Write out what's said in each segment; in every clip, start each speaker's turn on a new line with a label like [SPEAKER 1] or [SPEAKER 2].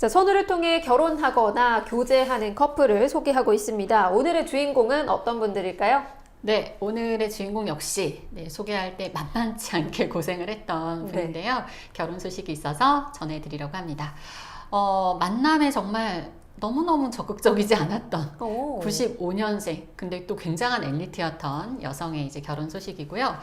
[SPEAKER 1] 자, 선우를 통해 결혼하거나 교제하는 커플을 소개하고 있습니다. 오늘의 주인공은 어떤 분들일까요?
[SPEAKER 2] 네, 오늘의 주인공 역시 소개할 때 만만치 않게 고생을 했던 분인데요. 결혼 소식이 있어서 전해드리려고 합니다. 만남에 정말 너무너무 적극적이지 않았던 95년생, 근데 또 굉장한 엘리트였던 여성의 이제 결혼 소식이고요.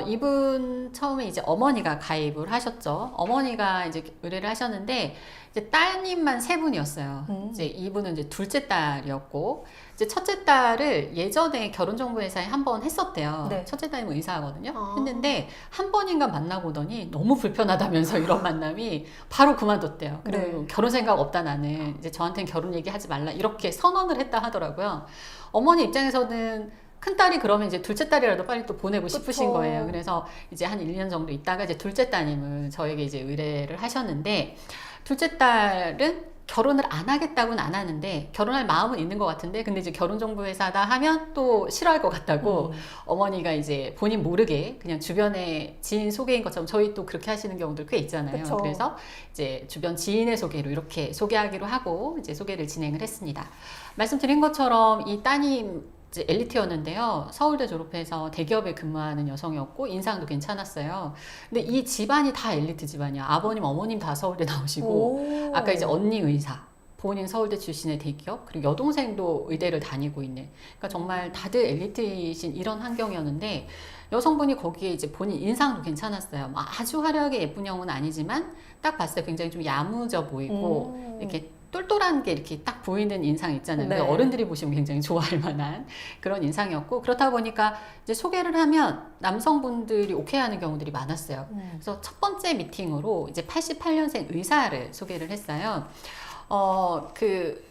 [SPEAKER 2] 이분 처음에 이제 어머니가 가입을 하셨죠. 어머니가 이제 의뢰를 하셨는데, 이제 따님만 세 분이었어요. 이제 이분은 이제 둘째 딸이었고, 이제 첫째 딸을 예전에 결혼정보회사에 한 번 했었대요.
[SPEAKER 1] 네.
[SPEAKER 2] 첫째 딸은 의사거든요. 했는데 한 번인가 만나보더니 너무 불편하다면서 이런 만남이 바로 그만뒀대요. 그리고 결혼 생각 없다 나는 이제 저한테는 결혼 얘기하지 말라 이렇게 선언을 했다 하더라고요. 어머니 입장에서는 큰딸이 그러면 이제 둘째 딸이라도 빨리 또 보내고 싶으신
[SPEAKER 1] 그쵸.
[SPEAKER 2] 거예요. 그래서 이제 한 1년 정도 있다가 이제 둘째 따님을 저에게 이제 의뢰를 하셨는데, 둘째 딸은 결혼을 안 하겠다고는 안 하는데 결혼할 마음은 있는 것 같은데, 근데 이제 결혼정보회사다 하면 또 싫어할 것 같다고 어머니가 이제 본인 모르게 그냥 주변에 지인 소개인 것처럼, 저희 또 그렇게 하시는 경우들 꽤 있잖아요.
[SPEAKER 1] 그쵸.
[SPEAKER 2] 그래서 이제 주변 지인의 소개로 이렇게 소개하기로 하고 이제 소개를 진행을 했습니다. 말씀드린 것처럼 이 따님 이제 엘리트였는데요. 서울대 졸업해서 대기업에 근무하는 여성이었고 인상도 괜찮았어요. 근데 이 집안이 다 엘리트 집안이야. 아버님, 어머님 다 서울대 나오시고, 아까 이제 언니 의사, 본인 서울대 출신의 대기업, 그리고 여동생도 의대를 다니고 있는, 그러니까 정말 다들 엘리트이신 이런 환경이었는데, 여성분이 거기에 이제 본인 인상도 괜찮았어요. 아주 화려하게 예쁜 형은 아니지만 딱 봤을 때 굉장히 좀 야무져 보이고 이렇게 똘똘한 게 이렇게 딱 보이는 인상 있잖아요.
[SPEAKER 1] 네.
[SPEAKER 2] 어른들이 보시면 굉장히 좋아할 만한 그런 인상이었고, 그렇다 보니까 이제 소개를 하면 남성분들이 오케이 하는 경우들이 많았어요. 그래서 첫 번째 미팅으로 이제 88년생 의사를 소개를 했어요.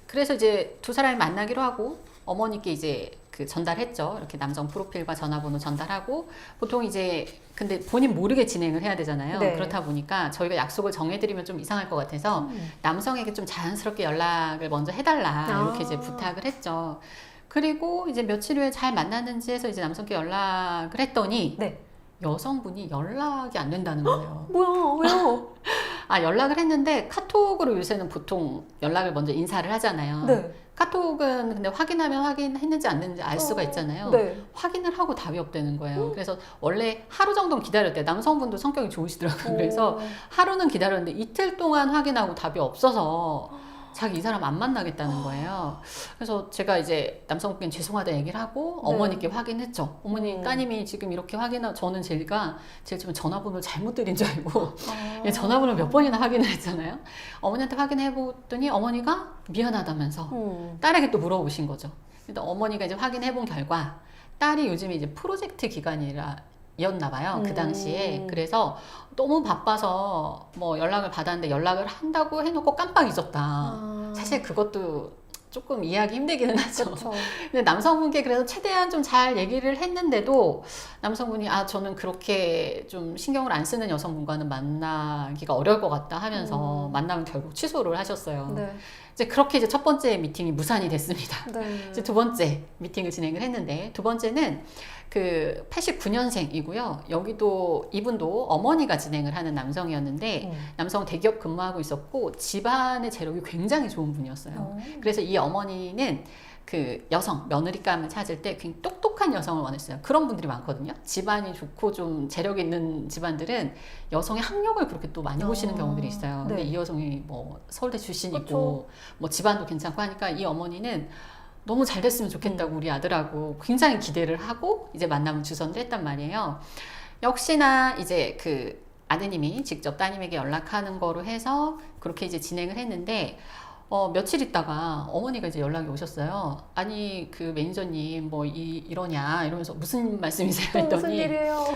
[SPEAKER 2] 그래서 이제 두 사람이 만나기로 하고 어머니께 이제 그 전달했죠. 이렇게 남성 프로필과 전화번호 전달하고, 보통 이제 근데 본인 모르게 진행을 해야 되잖아요.
[SPEAKER 1] 네.
[SPEAKER 2] 그렇다 보니까 저희가 약속을 정해드리면 좀 이상할 것 같아서 남성에게 좀 자연스럽게 연락을 먼저 해달라 이렇게 이제 부탁을 했죠. 그리고 이제 며칠 후에 잘 만났는지 해서 이제 남성께 연락을 했더니 여성분이 연락이 안 된다는 거예요.
[SPEAKER 1] 뭐야, 왜요?
[SPEAKER 2] 연락을 했는데 카톡으로 요새는 보통 연락을 먼저 인사를 하잖아요. 카톡은 근데 확인하면 확인했는지 안 했는지 알 수가 있잖아요. 확인을 하고 답이 없다는 거예요. 그래서 원래 하루 정도는 기다렸대요. 남성분도 성격이 좋으시더라고요. 그래서 하루는 기다렸는데 이틀 동안 확인하고 답이 없어서 자기 이 사람 안 만나겠다는 거예요. 그래서 제가 이제 남성분께 죄송하다 얘기를 하고 어머니께 확인했죠. 어머니, 따님이 지금 이렇게 확인하고, 저는 제일 처음에 전화번호를 잘못 드린 줄 알고 전화번호 몇 번이나 확인을 했잖아요. 어머니한테 확인해봤더니 어머니가 미안하다면서 딸에게 또 물어보신 거죠. 근데 어머니가 이제 확인해본 결과 딸이 요즘에 이제 프로젝트 기간이었나 봐요. 그 당시에. 그래서 너무 바빠서 뭐 연락을 받았는데 연락을 한다고 해놓고 깜빡 잊었다. 사실 그것도 조금 이해하기 힘들기는 하죠. 근데 남성분께 그래서 최대한 좀 잘 얘기를 했는데도 남성분이 저는 그렇게 좀 신경을 안 쓰는 여성분과는 만나기가 어려울 것 같다 하면서 만남을 결국 취소를 하셨어요. 이제 그렇게 이제 첫 번째 미팅이 무산이 됐습니다. 이제 두 번째 미팅을 진행을 했는데, 두 번째는 그 89년생이고요. 여기도 이분도 어머니가 진행을 하는 남성이었는데 남성 대기업 근무하고 있었고 집안의 재력이 굉장히 좋은 분이었어요. 그래서 이 어머니는 그 여성, 며느리감을 찾을 때 굉장히 똑똑한 여성을 원했어요. 그런 분들이 많거든요. 집안이 좋고 좀 재력 있는 집안들은 여성의 학력을 그렇게 또 많이 보시는 경우들이 있어요. 근데 이 여성이 뭐 서울대 출신이고 뭐 집안도 괜찮고 하니까 이 어머니는 너무 잘 됐으면 좋겠다고 우리 아들하고 굉장히 기대를 하고 이제 만남을 주선을 했단 말이에요. 역시나 이제 그 아드님이 직접 따님에게 연락하는 거로 해서 그렇게 이제 진행을 했는데, 며칠 있다가 어머니가 이제 연락이 오셨어요. 아니, 그 매니저님 뭐 이러냐 이러면서 무슨 말씀이세요 했더니,
[SPEAKER 1] 무슨 일이에요?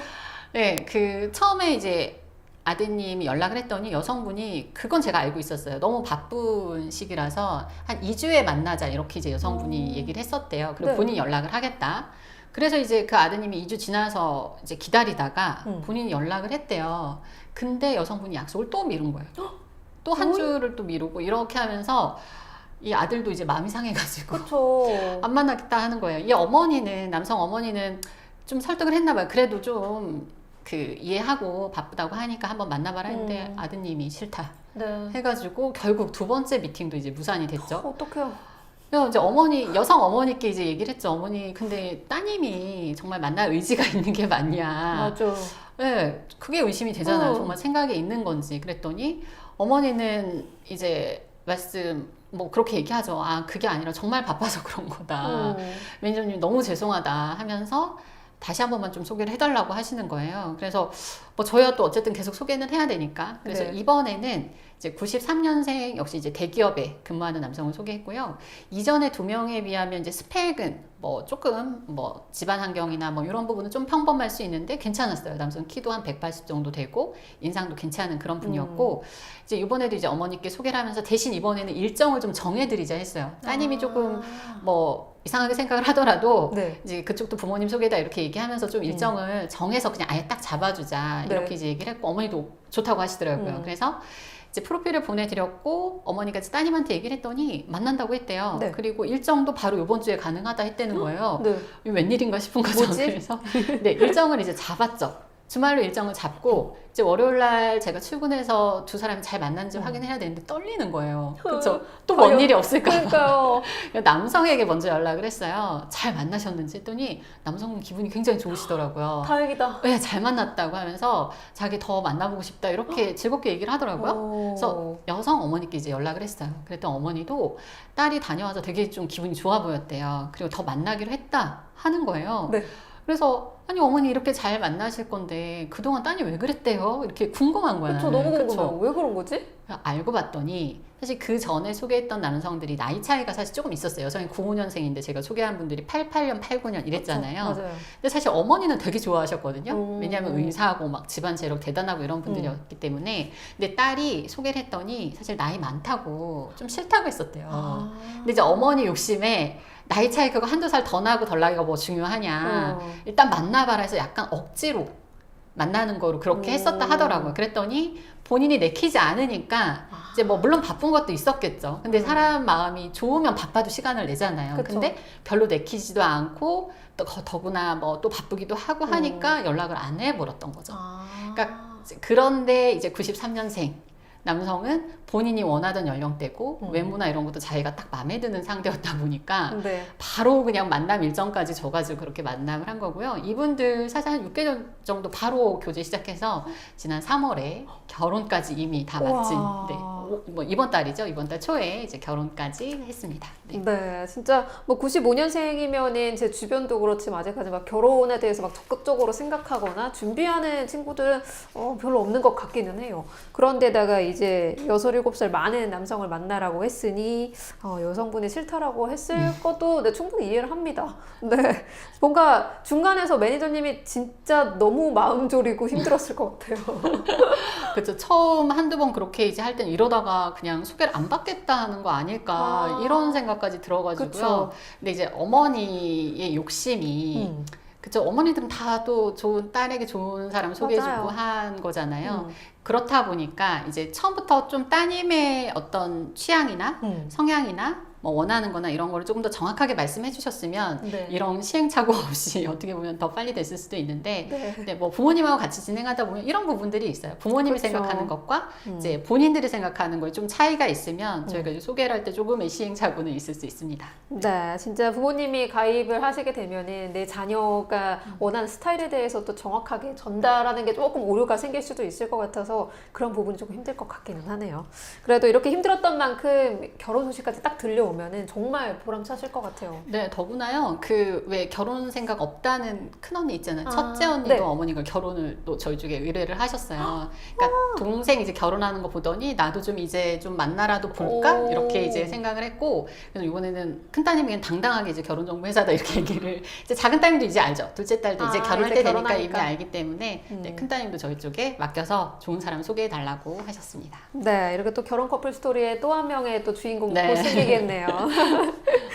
[SPEAKER 2] 네, 그 처음에 이제 아드님이 연락을 했더니 여성분이, 그건 제가 알고 있었어요. 너무 바쁜 시기라서 한 2주에 만나자 이렇게 이제 여성분이 얘기를 했었대요. 그리고 본인이 연락을 하겠다. 그래서 이제 그 아드님이 2주 지나서 이제 기다리다가 본인이 연락을 했대요. 근데 여성분이 약속을 또 미룬 거예요. 또 한 주를 또 미루고 이렇게 하면서 이 아들도 이제 마음이 상해가지고 안 만나겠다 하는 거예요. 이 어머니는, 남성 어머니는 좀 설득을 했나 봐요. 그래도 좀 그 이해하고 바쁘다고 하니까 한번 만나봐라 했는데 아드님이 싫다.
[SPEAKER 1] 네.
[SPEAKER 2] 해가지고 결국 두 번째 미팅도 이제 무산이 됐죠.
[SPEAKER 1] 어떡해요.
[SPEAKER 2] 그래서 이제 여성 어머니께 이제 얘기를 했죠. 어머니, 근데 따님이 정말 만날 의지가 있는 게 맞냐.
[SPEAKER 1] 맞아.
[SPEAKER 2] 네, 그게 의심이 되잖아요. 정말 생각이 있는 건지. 그랬더니 어머니는 이제 뭐 그렇게 얘기하죠. 아, 그게 아니라 정말 바빠서 그런 거다. 매니저님 너무 죄송하다 하면서 다시 한 번만 좀 소개를 해달라고 하시는 거예요. 그래서 뭐 저희가 또 어쨌든 계속 소개는 해야 되니까. 그래서
[SPEAKER 1] 네.
[SPEAKER 2] 이번에는 이제 93년생 역시 이제 대기업에 근무하는 남성을 소개했고요. 이전에 두 명에 비하면 이제 스펙은 뭐 조금 뭐 집안 환경이나 뭐 이런 부분은 좀 평범할 수 있는데 괜찮았어요. 남성 키도 한 180 정도 되고 인상도 괜찮은 그런 분이었고 이제 이번에도 이제 어머니께 소개를 하면서 대신 이번에는 일정을 좀 정해드리자 했어요. 따님이 조금 뭐 이상하게 생각을 하더라도
[SPEAKER 1] 네.
[SPEAKER 2] 이제 그쪽도 부모님 소개다 이렇게 얘기하면서 좀 일정을 정해서 그냥 아예 딱 잡아주자 이렇게
[SPEAKER 1] 네.
[SPEAKER 2] 이제 얘기를 했고 어머니도 좋다고 하시더라고요. 그래서 이제 프로필을 보내드렸고 어머니가 이제 따님한테 얘기를 했더니 만난다고 했대요.
[SPEAKER 1] 네.
[SPEAKER 2] 그리고 일정도 바로 이번 주에 가능하다 했다는 거예요.
[SPEAKER 1] 네.
[SPEAKER 2] 이거 웬일인가 싶은 거죠.
[SPEAKER 1] 뭐지?
[SPEAKER 2] 그래서 네, 일정을 이제 잡았죠. 주말로 일정을 잡고 이제 월요일 날 제가 출근해서 두 사람이 잘 만난지 확인해야 되는데 떨리는 거예요. 그렇죠? 또 뭔 일이 없을까 봐.
[SPEAKER 1] 그러니까요.
[SPEAKER 2] 남성에게 먼저 연락을 했어요. 잘 만나셨는지 했더니 남성분 기분이 굉장히 좋으시더라고요.
[SPEAKER 1] 다행이다.
[SPEAKER 2] 네, 잘 만났다고 하면서 자기 더 만나보고 싶다 이렇게 즐겁게 얘기를 하더라고요. 그래서 여성 어머니께 이제 연락을 했어요. 그랬더니 어머니도 딸이 다녀와서 되게 좀 기분이 좋아 보였대요. 그리고 더 만나기로 했다 하는 거예요.
[SPEAKER 1] 네.
[SPEAKER 2] 그래서 아니 어머니 이렇게 잘 만나실 건데 그동안 따님 왜 그랬대요? 이렇게 궁금한 거예요.
[SPEAKER 1] 그쵸, 너무
[SPEAKER 2] 그쵸?
[SPEAKER 1] 궁금해요. 왜 그런 거지?
[SPEAKER 2] 알고 봤더니 사실 그 전에 소개했던 남성들이 나이 차이가 사실 조금 있었어요. 여성이 95년생인데 제가 소개한 분들이 88년, 89년 이랬잖아요.
[SPEAKER 1] 그쵸, 맞아요.
[SPEAKER 2] 근데 사실 어머니는 되게 좋아하셨거든요. 왜냐하면 의사하고 막 집안 재력 대단하고 이런 분들이었기 때문에. 근데 딸이 소개를 했더니 사실 나이 많다고 좀 싫다고 했었대요. 근데 이제 어머니 욕심에 나이 차이 그거 한두 살 더 나고 덜 나이가 뭐 중요하냐. 일단 만나봐라 해서 약간 억지로 만나는 거로 그렇게 했었다 하더라고요. 그랬더니 본인이 내키지 않으니까 이제 뭐 물론 바쁜 것도 있었겠죠. 근데 사람 마음이 좋으면 바빠도 시간을 내잖아요.
[SPEAKER 1] 그쵸.
[SPEAKER 2] 근데 별로 내키지도 않고 또 더구나 뭐 또 바쁘기도 하고 하니까 연락을 안 해버렸던 거죠. 그러니까 그런데 이제 93년생 남성은 본인이 원하던 연령대고 외모나 이런 것도 자기가 딱 마음에 드는 상대였다 보니까
[SPEAKER 1] 네.
[SPEAKER 2] 바로 그냥 만남 일정까지 줘가지고 그렇게 만남을 한 거고요. 이분들 사실 한 6개월 정도 바로 교제 시작해서 지난 3월에 결혼까지 이미 다 마친 네. 뭐 이번 달이죠. 이번 달 초에 이제 결혼까지 했습니다. 네.
[SPEAKER 1] 네, 진짜 뭐 95년생이면은 제 주변도 그렇지만 아직까지 막 결혼에 대해서 막 적극적으로 생각하거나 준비하는 친구들은 별로 없는 것 같기는 해요. 그런데다가 이제 6, 7살 많은 남성을 만나라고 했으니 여성분이 싫다라고 했을 것도 네, 충분히 이해를 합니다. 네, 뭔가 중간에서 매니저님이 진짜 너무 마음 졸이고 힘들었을 것 같아요.
[SPEAKER 2] 그렇죠. 처음 한두 번 그렇게 이제 할 땐 이러다가 그냥 소개를 안 받겠다 하는 거 아닐까 이런 생각까지 들어가지고요.
[SPEAKER 1] 그쵸.
[SPEAKER 2] 근데 이제 어머니의 욕심이 그쵸. 어머니들은 다 또 좋은 딸에게 좋은 사람 소개해주고 한 거잖아요. 그렇다 보니까 이제 처음부터 좀 따님의 어떤 취향이나 성향이나 뭐 원하는 거나 이런 거를 조금 더 정확하게 말씀해 주셨으면
[SPEAKER 1] 네.
[SPEAKER 2] 이런 시행착오 없이 어떻게 보면 더 빨리 됐을 수도 있는데
[SPEAKER 1] 네.
[SPEAKER 2] 근데 뭐 부모님하고 같이 진행하다 보면 이런 부분들이 있어요. 부모님이
[SPEAKER 1] 그쵸.
[SPEAKER 2] 생각하는 것과 이제 본인들이 생각하는 거에 좀 차이가 있으면 저희가 이제 소개를 할 때 조금의 시행착오는 있을 수 있습니다.
[SPEAKER 1] 네, 진짜 부모님이 가입을 하시게 되면은 내 자녀가 원하는 스타일에 대해서 또 정확하게 전달하는 게 조금 오류가 생길 수도 있을 것 같아서 그런 부분이 조금 힘들 것 같기는 하네요. 그래도 이렇게 힘들었던 만큼 결혼 소식까지 딱 들려오면은 정말 보람차실 것 같아요.
[SPEAKER 2] 네, 더구나요. 그 왜 결혼 생각 없다는 큰 언니 있잖아요. 첫째 언니도
[SPEAKER 1] 네.
[SPEAKER 2] 어머니가 결혼을 또 저희 쪽에 의뢰를 하셨어요. 그러니까 동생 이제 결혼하는 거 보더니 나도 좀 이제 좀 만나라도 볼까?
[SPEAKER 1] 오.
[SPEAKER 2] 이렇게 이제 생각을 했고 그래서 이번에는 큰 따님이 그냥 당당하게 이제 결혼 정보 회사다 이렇게 얘기를 이제 작은 따님도 이제 알죠. 둘째 딸도 이제 결혼할
[SPEAKER 1] 이제
[SPEAKER 2] 때 되니까 이미
[SPEAKER 1] 결혼하니까.
[SPEAKER 2] 알기 때문에 네, 큰 따님도 저희 쪽에 맡겨서 좋은 사람 소개해 달라고 하셨습니다.
[SPEAKER 1] 네, 이렇게 또 결혼 커플 스토리의 또 한 명의 또 주인공
[SPEAKER 2] 네.
[SPEAKER 1] 곧 생기겠네요.